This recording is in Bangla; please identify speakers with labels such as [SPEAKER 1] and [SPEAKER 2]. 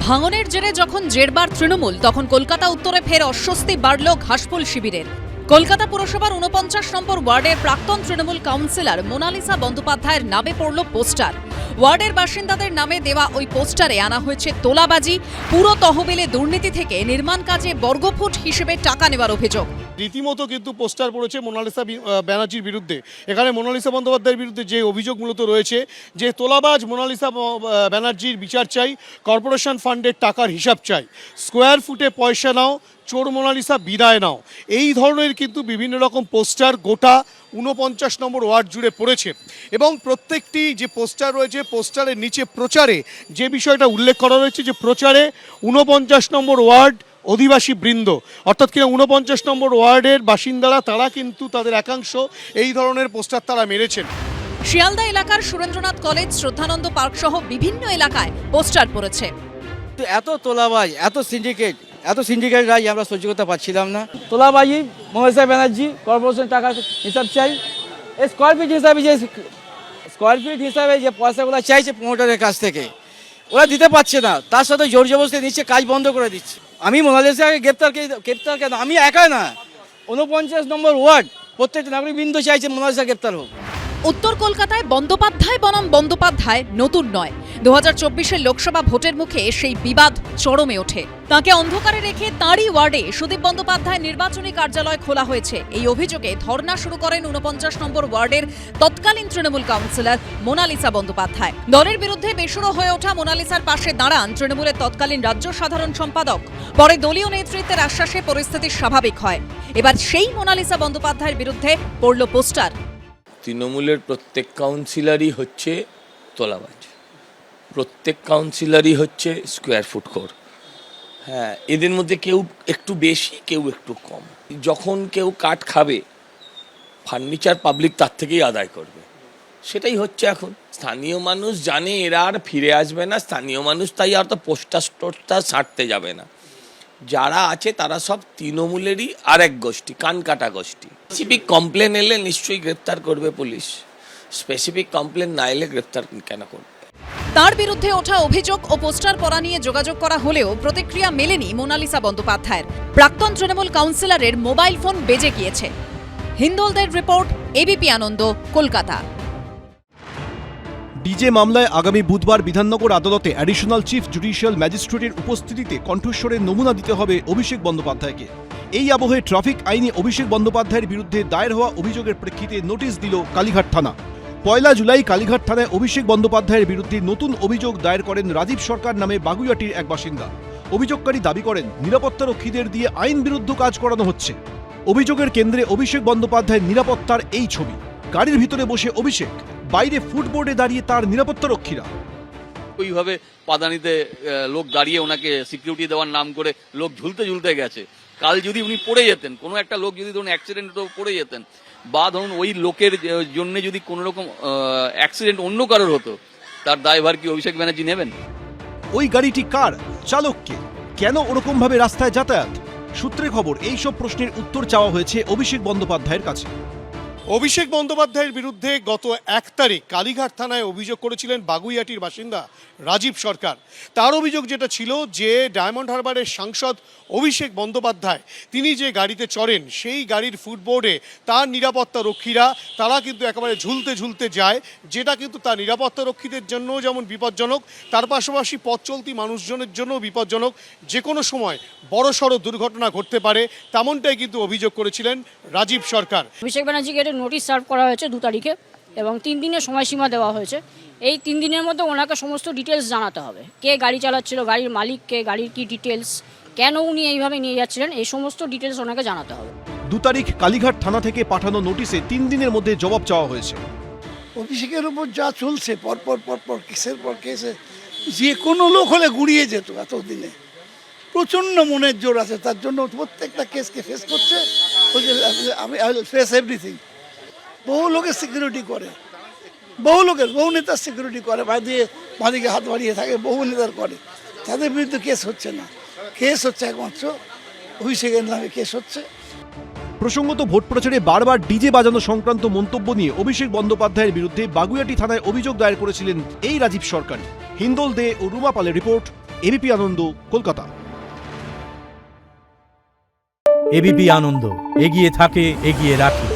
[SPEAKER 1] ভাঙনের জেরে যখন জেরবার তৃণমূল, তখন কলকাতা উত্তরে ফের অস্বস্তি বাড়ল ঘাসফুল শিবিরের। কলকাতা পুরসভার ৪৯ নম্বর ওয়ার্ডের প্রাক্তন তৃণমূল কাউন্সিলর মোনালিসা বন্দ্যোপাধ্যায়ের নামে পড়ল পোস্টার। ওয়ার্ডের বাসিন্দাদের নামে দেওয়া ওই পোস্টারে আনা হয়েছে তোলাবাজি, পুরো তহবিলে দুর্নীতি থেকে নির্মাণ কাজে বর্গফুট হিসেবে টাকা নেওয়ার অভিযোগ।
[SPEAKER 2] রীতিমতো কিন্তু পোস্টার পড়েছে মোনালিসা ব্যানার্জির বিরুদ্ধে। এখানে মোনালিসা বন্দ্যোপাধ্যায়ের বিরুদ্ধে যে অভিযোগ মূলত রয়েছে, যে তোলাবাজ মোনালিসা ব্যানার্জির বিচার চাই, কর্পোরেশন ফান্ডের টাকার হিসাব চাই, স্কোয়ার ফুটে পয়সা নাও, চোর মোনালিসা বিদায় নাও, এই ধরনের কিন্তু বিভিন্ন রকম পোস্টার গোটা ৪৯ নম্বর ওয়ার্ড জুড়ে পড়েছে। এবং প্রত্যেকটি যে পোস্টার রয়েছে, পোস্টারের নিচে প্রচারে যে বিষয়টা উল্লেখ করা রয়েছে, যে প্রচারে ৪৯ নম্বর ওয়ার্ড অধিবাসী বৃন্দ, অর্থাৎ কিনা ৪৯ নম্বর ওয়ার্ডের বাসিন্দারা, তারা কিন্তু তাদের একাংশ এই ধরনের পোস্টার তারা মেরেছেন।
[SPEAKER 1] শিয়ালদা এলাকার সুরেন্দ্রনাথ কলেজ, শ্রদ্ধানন্দ পার্ক সহ বিভিন্ন এলাকায় পোস্টার পড়েছে।
[SPEAKER 3] এত তোলাবাজ, এত সিন্ডিকেট রাজ আমরা সহ্য করতে পারছিলাম না। তোলাবাজি, মমতা ব্যানার্জি কর্পোরেশন টাকার হিসাব চাই, স্কোয়ার ফিট হিসাবে যে পয়সাগুলো চাইছে প্রমোটারের কাছ থেকে, ওরা দিতে পারছে না, তার সাথে জোর জবরদস্তি নিচ্ছে, কাজ বন্ধ করে দিচ্ছে। আমি মোনালিসাকে গ্রেপ্তার কেন, আমি একা না, ৪৯ নম্বর ওয়ার্ড প্রত্যেকটা নাগরিকবৃন্দ চাইছে মোনালিসা গ্রেপ্তার হোক।
[SPEAKER 1] উত্তর কলকাতায় বন্দ্যোপাধ্যায় বনাম বন্দ্যোপাধ্যায় নতুন নয়। ২০২৪-এর লোকসভা ভোটের মুখে সেই বিবাদ চরমে ওঠে। তাকে অন্ধকারে রেখে তাঁরই ওয়ার্ডে সুদীপ বন্দ্যোপাধ্যায় নির্বাচনী কার্যালয় খোলা হয়েছে। এই অভিযোগে ধর্ণা শুরু করেন ৪৯ নম্বর ওয়ার্ডের তৎকালীন তৃণমূল কাউন্সিলর মোনালিসা বন্দ্যোপাধ্যায়। দলের বিরুদ্ধে বেসুরো হয়ে ওঠা মোনালিসার পাশে দাঁড়ান তৃণমূলের তৎকালীন রাজ্য সাধারণ সম্পাদক। পরে দলীয় নেতৃত্বের আশ্বাসে পরিস্থিতি স্বাভাবিক হয়। এবার সেই মোনালিসা বন্দ্যোপাধ্যায়ের বিরুদ্ধে পড়ল পোস্টার।
[SPEAKER 4] তৃণমূলের প্রত্যেক কাউন্সিলরই হচ্ছে তোলাবাজ, প্রত্যেক কাউন্সিলরই হচ্ছে স্কোয়ার ফুট খোর। হ্যাঁ, এদের মধ্যে কেউ একটু বেশি, কেউ একটু কম। যখন কেউ কাঠ খাবে, ফার্নিচার পাবলিক তার থেকেই আদায় করবে, সেটাই হচ্ছে এখন। স্থানীয় মানুষ জানে এরা আর ফিরে আসবে না, স্থানীয় মানুষ তাই আর তো পোস্টার ছাড়তে যাবে না। যারা আছে তারা সব তৃণমূলেরই আর এক গোষ্ঠী, কানকাটা গোষ্ঠী। স্পেসিফিক কমপ্লেন এলে নিশ্চয়ই গ্রেপ্তার করবে পুলিশ, স্পেসিফিক কমপ্লেন না এলে গ্রেপ্তার কেন করবে?
[SPEAKER 1] তার বিরুদ্ধে ওঠা অভিযোগ ও পোস্টার পড়া নিয়ে যোগাযোগ করা হলেও প্রতিক্রিয়া মেলেনি মোনালিসা বন্দ্যোপাধ্যায়ের। প্রাক্তন তৃণমূল কাউন্সিলরের মোবাইল ফোন বেজে গিয়েছে। হিন্দোলদের রিপোর্ট, এবিপি আনন্দ, কলকাতা।
[SPEAKER 5] ডিজে মামলায় আগামী বুধবার বিধাননগর আদালতে অ্যাডিশনাল চিফ জুডিশিয়াল ম্যাজিস্ট্রেটের উপস্থিতিতে কণ্ঠস্বরের নমুনা দিতে হবে অভিষেক বন্দ্যোপাধ্যায়কে। এই আবহে ট্রাফিক আইনে অভিষেক বন্দ্যোপাধ্যায়ের বিরুদ্ধে দায়ের হওয়া অভিযোগের প্রেক্ষিতে নোটিশ দিল কালীঘাট থানা। ১ জুলাই কালীঘাট থানায় অভিষেক বন্দ্যোপাধ্যায়ের বিরুদ্ধে নতুন অভিযোগ দায়ের করেন রাজীব সরকার নামে বাগুইআটির এক বাসিন্দা। অভিযোগকারী দাবি করেন নিরাপত্তারক্ষীদের দিয়ে আইন বিরুদ্ধ কাজ করানো হচ্ছে। অভিযোগের কেন্দ্রে অভিষেক বন্দ্যোপাধ্যায়ের নিরাপত্তার এই ছবি। গাড়ির ভিতরে বসে অভিষেক, বাইরে ফুটবোর্ডে দাঁড়িয়ে তার নিরাপত্তারক্ষীরা।
[SPEAKER 6] ওইভাবে পাদানিতে লোক দাঁড়িয়ে ওনাকে সিকিউরিটি দেওয়ার নাম করে লোক ঝুলতে গেছে। কাল যদি উনি পড়ে যেতেন, কোনো একটা লোক যদি ধরুন অ্যাক্সিডেন্টে পড়ে যেতেন, বা ধরুন ওই লোকের জন্য যদি কোনো রকম অ্যাক্সিডেন্ট অন্য কারোর হতো, তার দায়ভার কি অভিষেক ব্যানার্জি নেবেন?
[SPEAKER 5] ওই গাড়িটি কার, চালককে, কেন ওরকম ভাবে রাস্তায় যাতায়াত? সূত্রে খবর, এইসব প্রশ্নের উত্তর চাওয়া হয়েছে অভিষেক বন্দ্যোপাধ্যায়ের কাছে।
[SPEAKER 2] অভিষেক বন্দ্যোপাধ্যায়ের বিরুদ্ধে গত ১ তারিখ কালীঘাট থানায় অভিযোগ করেছিলেন বাগুইআটির বাসিন্দা রাজীব সরকার। তার অভিযোগ যেটা ছিল, যে ডায়মন্ড হারবারের সাংসদ অভিষেক বন্দ্যোপাধ্যায় তিনি যে গাড়িতে চড়েন, সেই গাড়ির ফুটবোর্ডে তার নিরাপত্তা রক্ষীরা তারা কিন্তু একেবারে ঝুলতে যায়, যেটা কিন্তু তার নিরাপত্তা রক্ষীদের জন্য যেমন বিপজ্জনক, তার পাশাপাশি পথ চলতি মানুষজনের জন্য বিপজ্জনক। যে কোনো সময় বড়সড় দুর্ঘটনা ঘটতে পারে, তেমনটাই কিন্তু অভিযোগ করেছিলেন রাজীব সরকার।
[SPEAKER 7] অভিষেক ব্যানার্জিকে একটা নোটিশ সার্ভ করা হয়েছে ২ তারিখে, এবং ৩ দিনের সময়সীমা দেওয়া হয়েছে। এই ৩ দিনের মধ্যে ওনাকে সমস্ত ডিটেলস জানাতে হবে। কে গাড়ি চালাচ্ছিল, গাড়ির মালিক কে, গাড়ির কি ডিটেলস, কেন উনি এইভাবে নিয়ে যাচ্ছিলেন, এই সমস্ত ডিটেলস ওনাকে জানাতে হবে।
[SPEAKER 5] ২ তারিখ কালীঘাট থানা থেকে পাঠানো নোটিশে ৩ দিনের মধ্যে জবাব চাওয়া হয়েছে।
[SPEAKER 8] অভিষেকের উপর যা চলছে, পরপর কেসের পর কেসে, যে কোনো লোক হলে গুড়িয়ে যেত এতদিনে। প্রচণ্ড মনের জোর আছে, তার জন্য প্রত্যেকটা কেসকে ফেস করছে। আমি ফেস এভরিথিং। বহু লোকের সিকিউরিটি করে, বহু নেতার সিকিউরিটি করে, বাদিকে হাত বাড়িয়ে থাকে, বহু নেতার করে। তাদের বিরুদ্ধে কেস হচ্ছে না, কেস হচ্ছে একমাত্র অভিষেকের নামে কেস হচ্ছে।
[SPEAKER 5] প্রসঙ্গত, ভোট প্রচারে বারবার ডিজে বাজানো সংক্রান্ত মন্তব্য নিয়ে অভিষেক বন্দ্যোপাধ্যায়ের বিরুদ্ধে বাগুইআটি থানায় অভিযোগ দায়ের করেছিলেন এই রাজীব সরকার। হিন্দোল দে ও রুমা পালের রিপোর্ট, এবিপি আনন্দ, কলকাতা।
[SPEAKER 9] এবিপি আনন্দ, এগিয়ে থাকে, এগিয়ে রাখে।